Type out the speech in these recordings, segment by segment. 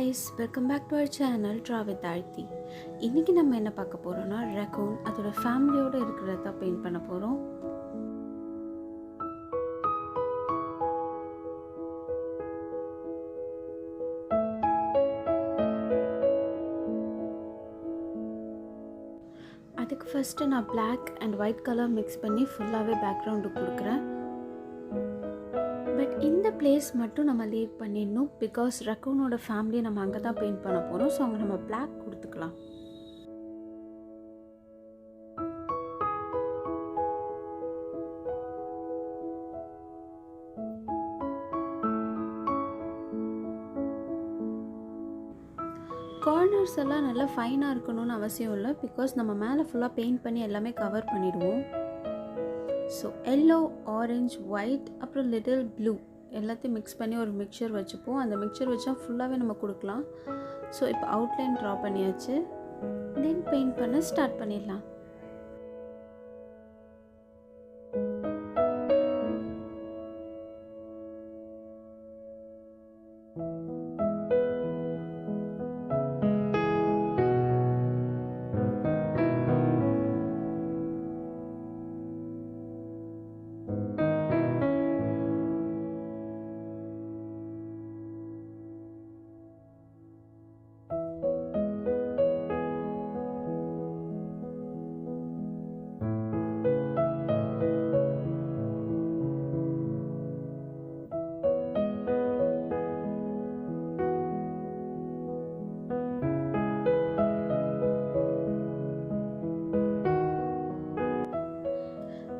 guys, welcome back to our channel Draw with Aarthi. இன்னைக்கு நம்ம என்ன பார்க்க போறோம்னா Racoon அதோட ஃபேமிலியோட இருக்கிறத பெயிண்ட் பண்ண போறோம். அதுக்கு ஃபர்ஸ்ட் நான் black and white color mix பண்ணி ஃபுல்லாவே பேக்ரவுண்ட் கொடுக்கிறேன். பட் இந்த பிளேஸ் மட்டும் நம்ம லீவ் பண்ணிடணும் பிகாஸ் ரக்கூனோட ஃபேமிலி நம்ம அங்கே தான் பெயிண்ட் பண்ண போகிறோம். ஸோ அங்கே நம்ம பிளாக் கொடுத்துக்கலாம். கார்னர்ஸ் எல்லாம் நல்லா ஃபைனாக இருக்கணும்னு அவசியம் இல்லை பிகாஸ் நம்ம மேலே ஃபுல்லாக பெயிண்ட் பண்ணி எல்லாமே கவர் பண்ணிடுவோம். ஸோ எல்லோ, ஆரஞ்ச், ஒயிட் அப்புறம் லிட்டில் ப்ளூ எல்லாத்தையும் மிக்ஸ் பண்ணி ஒரு மிக்சர் வச்சுப்போம். அந்த மிக்சர் வச்சா ஃபுல்லாகவே நம்ம கொடுக்கலாம். ஸோ இப்போ அவுட்லைன் ட்ரா பண்ணியாச்சு. தென் பெயிண்ட் பண்ண ஸ்டார்ட் பண்ணிடலாம்.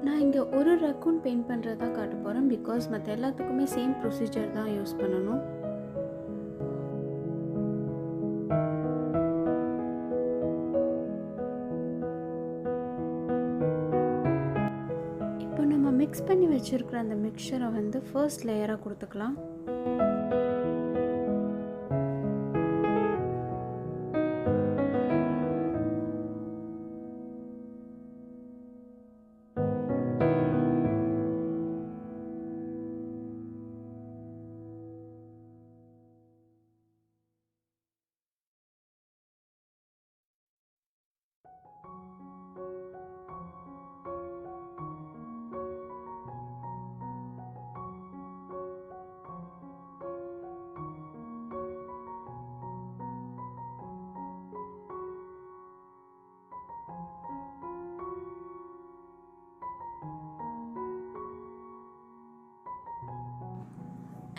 நான் இங்கே ஒரு ரக்கூன் பெயிண்ட் பண்ணுறது தான் காட்ட போகிறேன் பிகாஸ் மற்ற எல்லாத்துக்குமே சேம் ப்ரொசீஜர் தான் யூஸ் பண்ணணும். இப்போ நம்ம மிக்ஸ் பண்ணி வச்சுருக்கிற அந்த மிக்சரை வந்து ஃபர்ஸ்ட் லேயராக கொடுத்துக்கலாம்.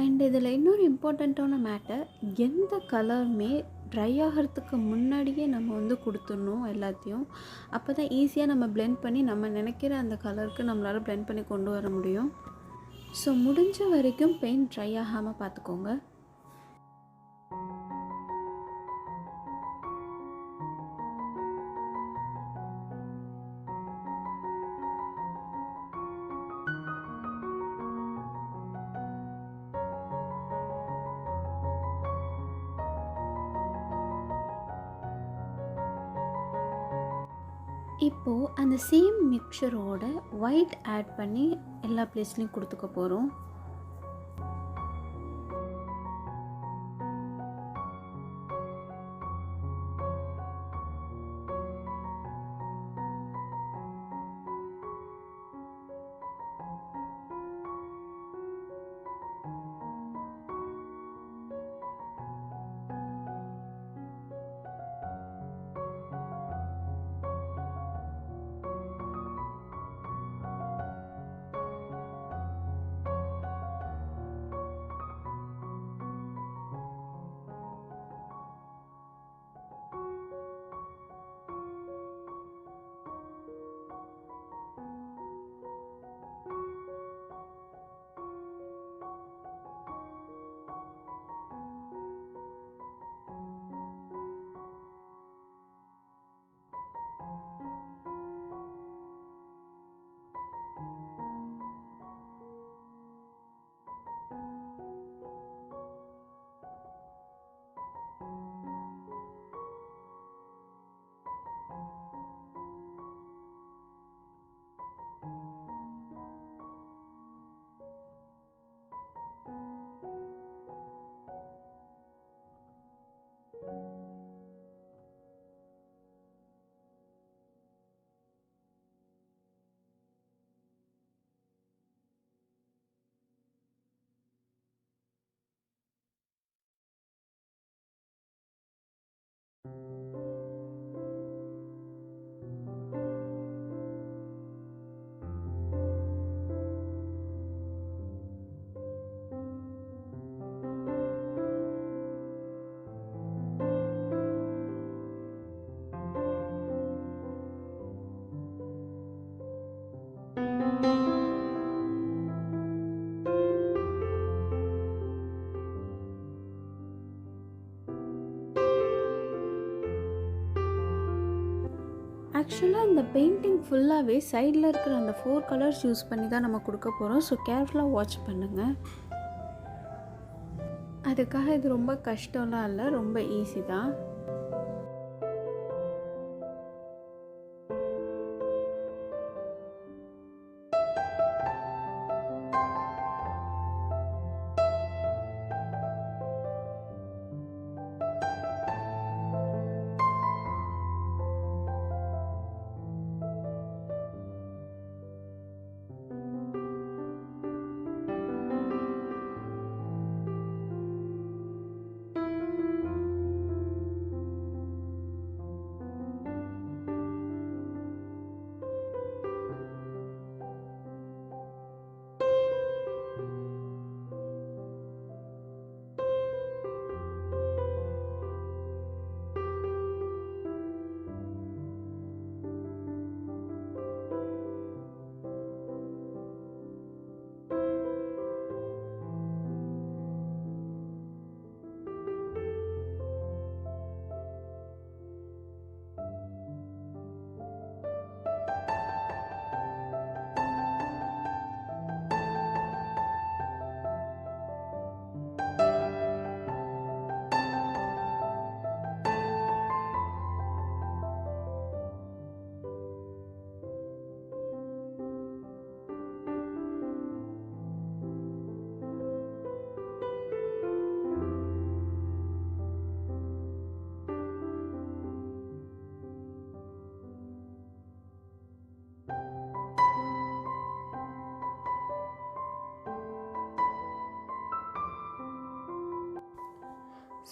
அண்ட் இதில் இன்னொரு இம்பார்ட்டண்ட்டான மேட்டர், எந்த கலருமே ட்ரை ஆகிறதுக்கு முன்னாடியே நம்ம வந்து கொடுத்துடணும் எல்லாத்தையும். அப்போ தான் ஈஸியாக நம்ம பிளெண்ட் பண்ணி நம்ம நினைக்கிற அந்த கலருக்கு நம்மளால் பிளெண்ட் பண்ணி கொண்டு வர முடியும். ஸோ முடிஞ்ச வரைக்கும் பெயிண்ட் ட்ரை ஆகாமல் பார்த்துக்கோங்க. இப்போது அந்த சேம் மிக்சரோட ஒயிட் ஆட் பண்ணி எல்லா பிளேஸ்லையும் கொடுத்துக்க போகிறோம். ஆக்சுவலாக இந்த பெயிண்டிங் ஃபுல்லாகவே சைடில் இருக்கிற அந்த 4 கலர்ஸ் யூஸ் பண்ணி தான் நம்ம கொடுக்க போகிறோம். ஸோ கேர்ஃபுல்லாக வாட்ச் பண்ணுங்கள். அதுக்காக இது ரொம்ப கஷ்டம்லாம் இல்லை, ரொம்ப ஈஸி தான்.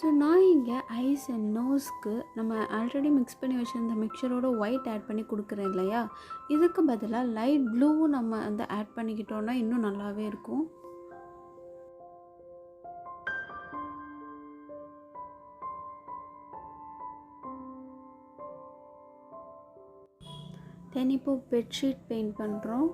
ஸோ நான் இங்கே ஐஸ் அண்ட் நோஸ்க்கு நம்ம ஆல்ரெடி மிக்ஸ் பண்ணி வச்சுருந்த மிக்சரோட ஒயிட் ஆட் பண்ணி கொடுக்குறேன் இல்லையா, இதுக்கு பதிலாக லைட் ப்ளூவும் நம்ம வந்து ஆட் பண்ணிக்கிட்டோன்னா இன்னும் நல்லாவே இருக்கும். தென் இப்போ பெட்ஷீட் பெயிண்ட் பண்ணுறோம்.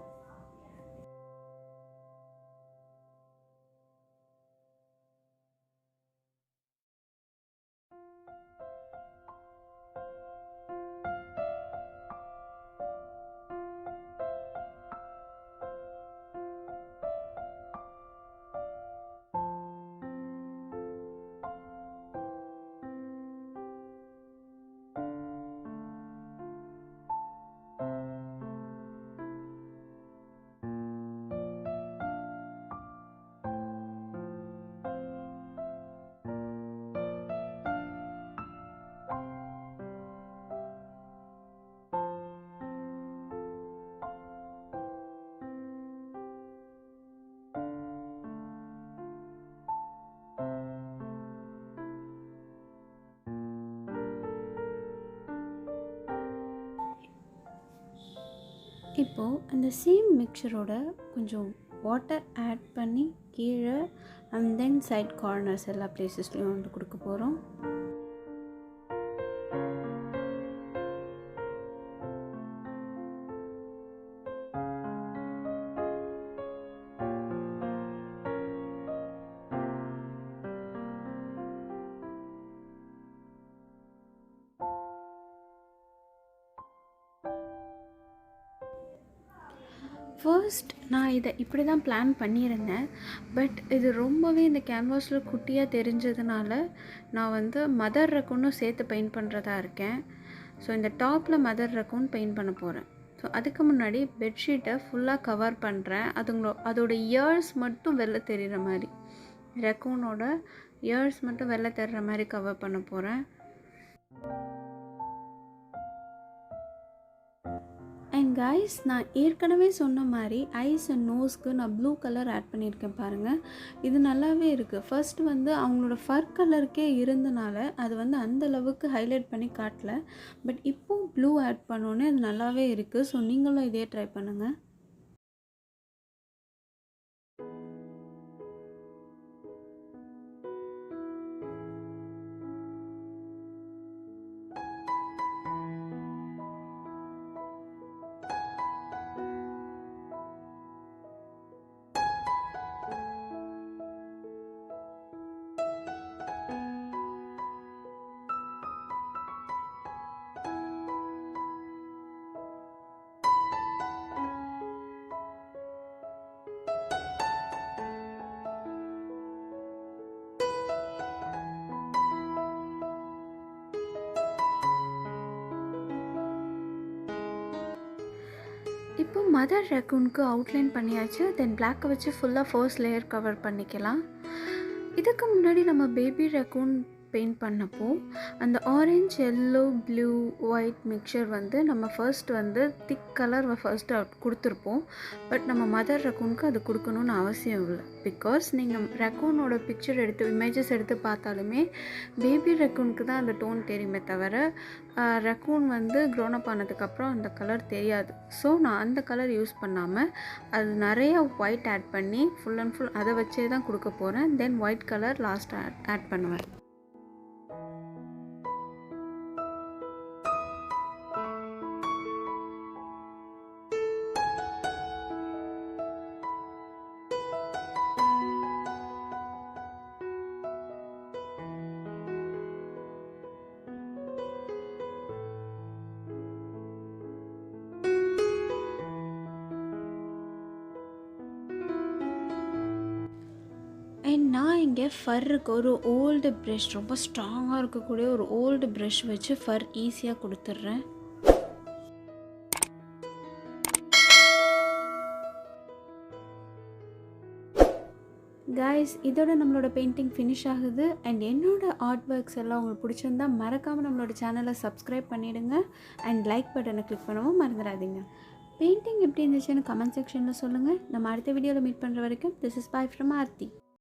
இப்போது அந்த சேம் மிக்சரோட கொஞ்சம் வாட்டர் ஆட் பண்ணி கீழே அண்ட் தென் சைட் கார்னர்ஸ் எல்லா பிளேசஸ்லையும் வந்து கொடுக்க போகிறோம். ஃபர்ஸ்ட் நான் இதை இப்படி தான் பிளான் பண்ணியிருந்தேன். பட் இது ரொம்பவே இந்த கேன்வாஸில் குட்டியாக தெரிஞ்சதுனால நான் வந்து மதர் ரக்கூனும் சேர்த்து பெயிண்ட் பண்ணுறதா இருக்கேன். ஸோ இந்த டாப்பில் மதர் ரக்கூன் பெயிண்ட் பண்ண போகிறேன். ஸோ அதுக்கு முன்னாடி பெட்ஷீட்டை ஃபுல்லாக கவர் பண்ணுறேன். அதோட இயர்ஸ் மட்டும் வெளில தெரிகிற மாதிரி, ரக்கூனோட இயர்ஸ் மட்டும் வெளில தெரிகிற மாதிரி கவர் பண்ண போகிறேன். அண்ட் கைஸ், நான் ஏற்கனவே சொன்ன மாதிரி ஐஸ் அண்ட் நோஸ்க்கு நான் ப்ளூ கலர் ஆட் பண்ணியிருக்கேன் பாருங்கள். இது நல்லாவே இருக்குது. ஃபர்ஸ்ட் வந்து அவங்களோட ஃபர் கலருக்கே இருந்தனால அது வந்து அந்த அளவுக்கு ஹைலைட் பண்ணி காட்டல. பட் இப்போது ப்ளூ ஆட் பண்ணோன்னே அது நல்லாவே இருக்குது. ஸோ நீங்களும் இதே ட்ரை பண்ணுங்கள். இப்போ மதர் ரக்கூனுக்கு அவுட்லைன் பண்ணியாச்சு. தென் பிளாக்கை வச்சு ஃபுல்லாக ஃபர்ஸ்ட் லேயர் கவர் பண்ணிக்கலாம். இதுக்கு முன்னாடி நம்ம பேபி ரக்கூன் பெயிண்ட் பண்ணப்போ அந்த orange, yellow, blue, white mixture வந்து நம்ம ஃபர்ஸ்ட் வந்து திக் கலர் ஃபர்ஸ்ட்டு கொடுத்துருப்போம். பட் நம்ம மதர் ரக்கூனுக்கு அது கொடுக்கணுன்னு அவசியம் இல்லை. பிகாஸ் நீங்கள் ரக்கூனோட பிக்சர் இமேஜஸ் எடுத்து பார்த்தாலுமே பேபி ரக்கூனுக்கு தான் அந்த டோன் தெரியுமே தவிர ரக்கூன் வந்து க்ரோனப் ஆனதுக்கப்புறம் அந்த கலர் தெரியாது. ஸோ நான் அந்த கலர் யூஸ் பண்ணாமல் அது நிறைய ஒயிட் ஆட் பண்ணி ஃபுல் அண்ட் ஃபுல் அதை வச்சே தான் கொடுக்க போகிறேன். தென் ஒயிட் கலர் லாஸ்ட் ஆட் பண்ணுவேன். அண்ட் நான் இங்கே ஃபர்ருக்கு ஒரு ஓல்டு ப்ரஷ், ரொம்ப ஸ்ட்ராங்காக இருக்கக்கூடிய ஒரு ஓல்டு ப்ரஷ் வச்சு ஃபர் ஈஸியாக கொடுத்துட்றேன். கைஸ், இதோட நம்மளோட பெயிண்டிங் ஃபினிஷ் ஆகுது. அண்ட் என்னோடய ஆர்ட் ஒர்க்ஸ் எல்லாம் உங்களுக்கு பிடிச்சிருந்தா மறக்காமல் நம்மளோட சேனலை சப்ஸ்கிரைப் பண்ணிவிடுங்க. அண்ட் லைக் பட்டனை கிளிக் பண்ணவும் மறந்துடாதீங்க. பெயிண்டிங் எப்படி இருந்துச்சுன்னு கமெண்ட் செக்ஷனில் சொல்லுங்கள். நம்ம அடுத்த வீடியோவில் மீட் பண்ணுற வரைக்கும் this is bye from Aarthi.